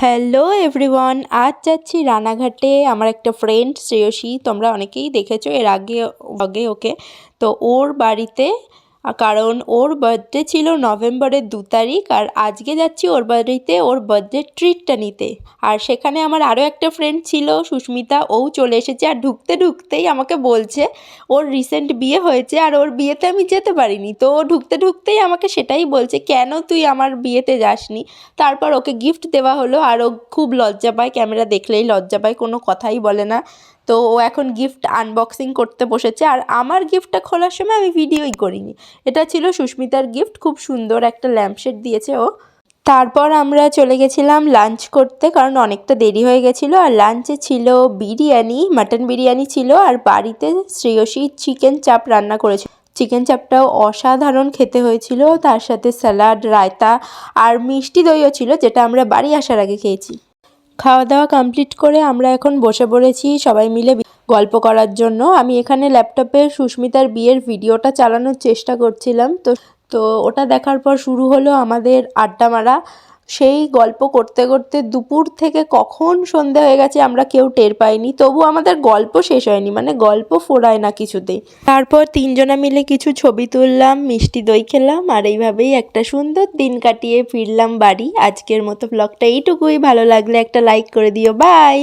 Hello everyone, আজ যাচ্ছি রানাঘাটে। আমার একটা ফ্রেন্ড শ্রেয়সী, তোমরা অনেকেই দেখেছো এর আগে আগে ওকে। তো ওর বাড়িতে, কারণ ওর বার্থডে ছিল নভেম্বরের 2 তারিখ, আর আজকে যাচ্ছি ওর বাড়িতে ওর বার্থডে ট্রিটটা নিতে। আর সেখানে আমার আরও একটা ফ্রেন্ড ছিল সুস্মিতা, ও চলে এসেছে। আর ঢুকতে ঢুকতেই আমাকে বলছে ওর রিসেন্ট বিয়ে হয়েছে আর ওর বিয়েতে আমি যেতে পারিনি। তো ও ঢুকতে ঢুকতেই আমাকে সেটাই বলছে, কেন তুই আমার বিয়েতে যাসনি। তারপর ওকে গিফট দেওয়া হলো, আর ও খুব লজ্জা পায়, ক্যামেরা দেখলেই লজ্জা পায়, কোনো কথাই বলে না। তো ও এখন গিফট আনবক্সিং করতে বসেছে, আর আমার গিফটটা খোলার সময় আমি ভিডিওই করিনি। এটা ছিল সুস্মিতার গিফট, খুব সুন্দর একটা ল্যাম্পশেড দিয়েছে ও। তারপর আমরা চলে গেছিলাম লাঞ্চ করতে, কারণ অনেকটা দেরি হয়ে গেছিলো। আর লাঞ্চে ছিল বিরিয়ানি, মাটন বিরিয়ানি ছিল, আর বাড়িতে শ্রেয়সী চিকেন চাপ রান্না করেছিল। চিকেন চাপটাও অসাধারণ খেতে হয়েছিল, তার সাথে স্যালাড, রায়তা আর মিষ্টি দইও ছিল, যেটা আমরা বাড়ি আসার আগে খেয়েছি। খাওয়া দাওয়া কমপ্লিট করে আমরা এখন বসে পড়েছি সবাই মিলে গল্প করার জন্য। আমি এখানে ল্যাপটপে সুস্মিতার বিয়ের ভিডিওটা চালানোর চেষ্টা করছিলাম। তো ওটা দেখার পর শুরু হলো আমাদের আড্ডা মারা। সেই গল্প করতে করতে দুপুর থেকে কখন সন্ধে হয়ে গেছে আমরা কেউ টের পাইনি, তবু আমাদের গল্প শেষ হয়নি, মানে গল্প ফোরায় না কিছুতেই। তারপর তিনজনা মিলে কিছু ছবি তুললাম, মিষ্টি দই খেলাম, আর এইভাবেই একটা সুন্দর দিন কাটিয়ে ফিরলাম বাড়ি। আজকের মতো ব্লগটা এইটুকুই। ভালো লাগলে একটা লাইক করে দিও। বাই।